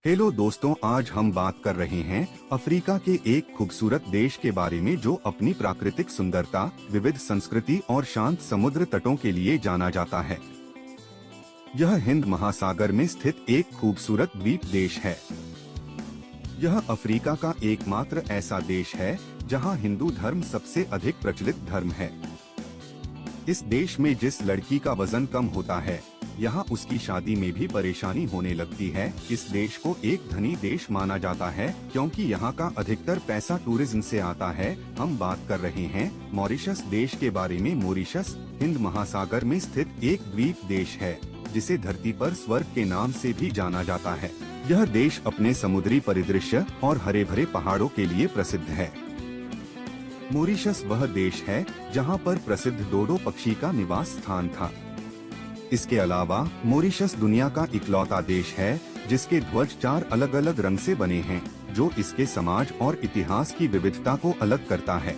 Hello दोस्तों, आज हम बात कर रहे हैं अफ्रीका के एक खूबसूरत देश के बारे में जो अपनी प्राकृतिक सुंदरता, विविध संस्कृति और शांत समुद्र तटों के लिए जाना जाता है। यह हिंद महासागर में स्थित एक खूबसूरत द्वीप देश है। यह अफ्रीका का एकमात्र ऐसा देश है जहां हिंदू धर्म सबसे अधिक प्रचलित धर्म है। इस देश में जिस लड़की का वजन कम होता है, यहाँ उसकी शादी में भी परेशानी होने लगती है। इस देश को एक धनी देश माना जाता है क्योंकि यहाँ का अधिकतर पैसा टूरिज्म से आता है। हम बात कर रहे हैं मॉरिशस देश के बारे में। मॉरिशस हिंद महासागर में स्थित एक द्वीप देश है जिसे धरती पर स्वर्ग के नाम से भी जाना जाता है। यह देश अपने समुद्री परिदृश्य और हरे भरे पहाड़ों के लिए प्रसिद्ध है। मॉरिशस वह देश है जहाँ पर प्रसिद्ध डोडो पक्षी का निवास स्थान था। इसके अलावा मॉरिशस दुनिया का इकलौता देश है जिसके ध्वज 4 अलग अलग रंग से बने हैं, जो इसके समाज और इतिहास की विविधता को अलग करता है।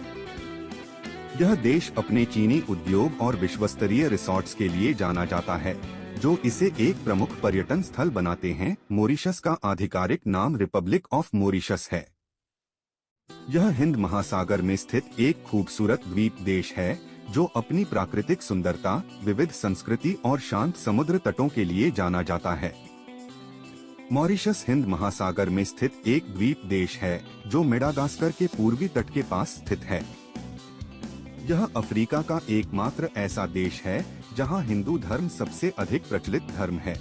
यह देश अपने चीनी उद्योग और विश्वस्तरीय रिसोर्ट्स के लिए जाना जाता है, जो इसे एक प्रमुख पर्यटन स्थल बनाते हैं। मॉरिशस का आधिकारिक नाम रिपब्लिक ऑफ मॉरिशस है। यह हिंद महासागर में स्थित एक खूबसूरत द्वीप देश है जो अपनी प्राकृतिक सुंदरता, विविध संस्कृति और शांत समुद्र तटों के लिए जाना जाता है। मॉरिशस हिंद महासागर में स्थित एक द्वीप देश है जो मेडागास्कर के पूर्वी तट के पास स्थित है। यह अफ्रीका का एकमात्र ऐसा देश है जहां हिंदू धर्म सबसे अधिक प्रचलित धर्म है।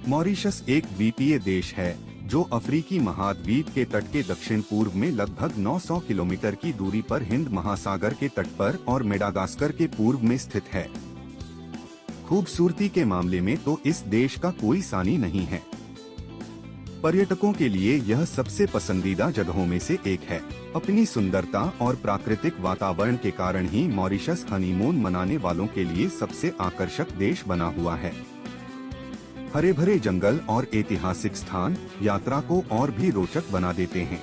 मॉरिशस एक द्वीपीय देश है जो अफ्रीकी महाद्वीप के तट के दक्षिण पूर्व में लगभग 900 किलोमीटर की दूरी पर हिंद महासागर के तट पर और मेडागास्कर के पूर्व में स्थित है। खूबसूरती के मामले में तो इस देश का कोई सानी नहीं है। पर्यटकों के लिए यह सबसे पसंदीदा जगहों में से एक है। अपनी सुंदरता और प्राकृतिक वातावरण के कारण ही मॉरिशस हनीमून मनाने वालों के लिए सबसे आकर्षक देश बना हुआ है। हरे भरे जंगल और ऐतिहासिक स्थान यात्रा को और भी रोचक बना देते हैं।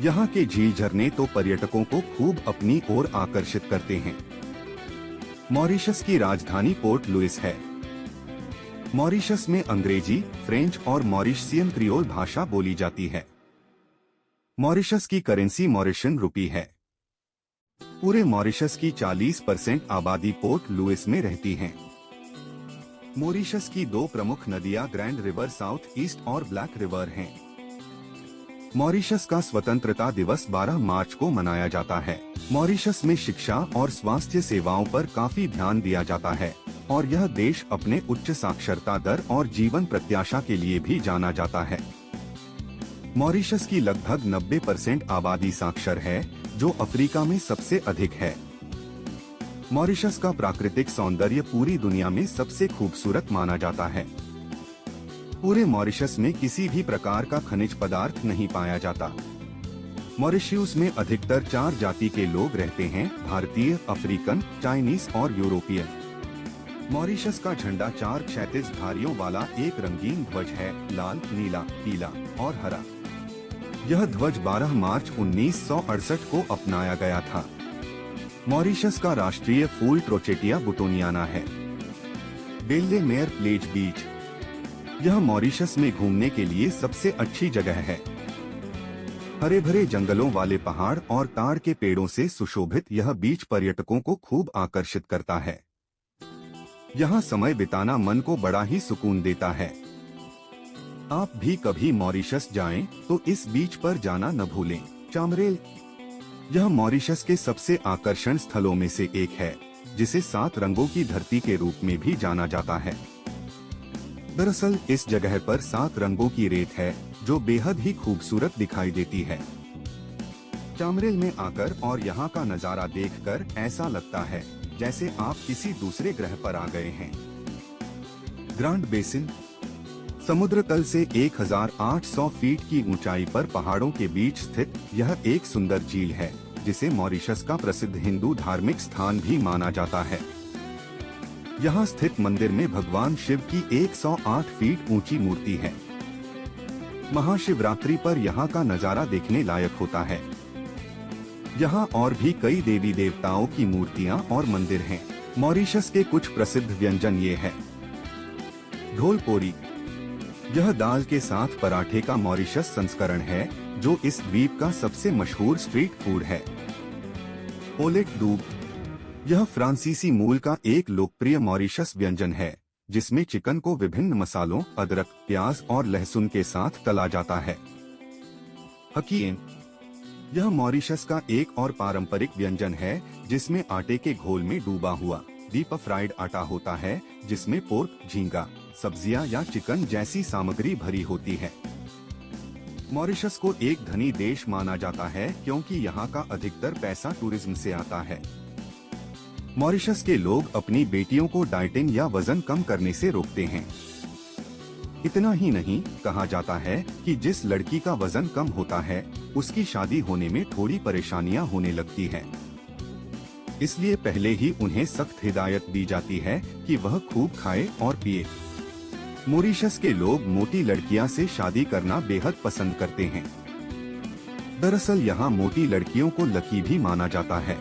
यहाँ के झील झरने तो पर्यटकों को खूब अपनी ओर आकर्षित करते हैं। मॉरिशस की राजधानी पोर्ट लुइस है। मॉरिशस में अंग्रेजी, फ्रेंच और मॉरिशसियन क्रियोल भाषा बोली जाती है। मॉरिशस की करेंसी मॉरिशन रुपी है। पूरे मॉरिशस की 40% आबादी पोर्ट लुइस में रहती है। मॉरिशस की 2 प्रमुख नदियां ग्रैंड रिवर, साउथ ईस्ट और ब्लैक रिवर हैं। मॉरिशस का स्वतंत्रता दिवस 12 मार्च को मनाया जाता है। मॉरिशस में शिक्षा और स्वास्थ्य सेवाओं पर काफी ध्यान दिया जाता है और यह देश अपने उच्च साक्षरता दर और जीवन प्रत्याशा के लिए भी जाना जाता है। मॉरिशस की लगभग 90% आबादी साक्षर है, जो अफ्रीका में सबसे अधिक है। मॉरिशस का प्राकृतिक सौंदर्य पूरी दुनिया में सबसे खूबसूरत माना जाता है। पूरे मॉरिशस में किसी भी प्रकार का खनिज पदार्थ नहीं पाया जाता। मॉरिशस में अधिकतर 4 जाति के लोग रहते हैं: भारतीय, अफ्रीकन, चाइनीज और यूरोपियन। मॉरिशस का झंडा 4 क्षैतिज धारियों वाला एक रंगीन ध्वज है: लाल, नीला, पीला और हरा। यह ध्वज 12 मार्च 1968 को अपनाया गया था। मॉरिशस का राष्ट्रीय फूल ट्रोचेटिया बुटोनियाना है। बेल्ले मेयर प्लेज बीच, यह मॉरिशस में घूमने के लिए सबसे अच्छी जगह है। हरे भरे जंगलों वाले पहाड़ और ताड़ के पेड़ों से सुशोभित यह बीच पर्यटकों को खूब आकर्षित करता है। यहाँ समय बिताना मन को बड़ा ही सुकून देता है। आप भी कभी मॉरिशस जाएं तो इस बीच पर जाना न भूलें। चामरेल, यह मॉरिशस के सबसे आकर्षण स्थलों में से एक है, जिसे 7 रंगों की धरती के रूप में भी जाना जाता है। दरअसल इस जगह पर 7 रंगों की रेत है जो बेहद ही खूबसूरत दिखाई देती है। चामरेल में आकर और यहाँ का नजारा देखकर ऐसा लगता है जैसे आप किसी दूसरे ग्रह पर आ गए हैं। ग्रांड बेसिन, समुद्र तल से 1800 फीट की ऊंचाई पर पहाड़ों के बीच स्थित यह एक सुंदर झील है, जिसे मॉरिशस का प्रसिद्ध हिंदू धार्मिक स्थान भी माना जाता है। यहाँ स्थित मंदिर में भगवान शिव की 108 फीट ऊंची मूर्ति है। महाशिवरात्रि पर यहाँ का नजारा देखने लायक होता है। यहाँ और भी कई देवी देवताओं की मूर्तियाँ और मंदिर हैं। मॉरिशस के कुछ प्रसिद्ध व्यंजन ये है: ढोल पोरी, यह दाल के साथ पराठे का मॉरिशस संस्करण है, जो इस द्वीप का सबसे मशहूर स्ट्रीट फूड है। ओलेट डूब, यह फ्रांसीसी मूल का एक लोकप्रिय मॉरिशस व्यंजन है, जिसमें चिकन को विभिन्न मसालों, अदरक, प्याज और लहसुन के साथ तला जाता है। हकीम, यह मॉरिशस का एक और पारंपरिक व्यंजन है, जिसमें आटे के घोल में डूबा हुआ डीप फ्राइड आटा होता है, जिसमें पोर्क, झींगा, सब्जियां या चिकन जैसी सामग्री भरी होती है। मॉरिशस को एक धनी देश माना जाता है, क्योंकि यहाँ का अधिकतर पैसा टूरिज्म से आता है। मॉरिशस के लोग अपनी बेटियों को डाइटिंग या वजन कम करने से रोकते हैं। इतना ही नहीं, कहा जाता है कि जिस लड़की का वजन कम होता है, उसकी शादी होने में थोड़ी परेशानियां होने लगती हैं। इसलिए पहले ही उन्हें सख्त हिदायत दी जाती है कि वह खूब खाए और पिए। मॉरिशस के लोग मोटी लड़कियां से शादी करना बेहद पसंद करते हैं। दरअसल यहाँ मोटी लड़कियों को लकी भी माना जाता है।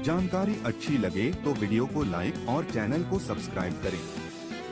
जानकारी अच्छी लगे तो वीडियो को लाइक और चैनल को सब्सक्राइब करें।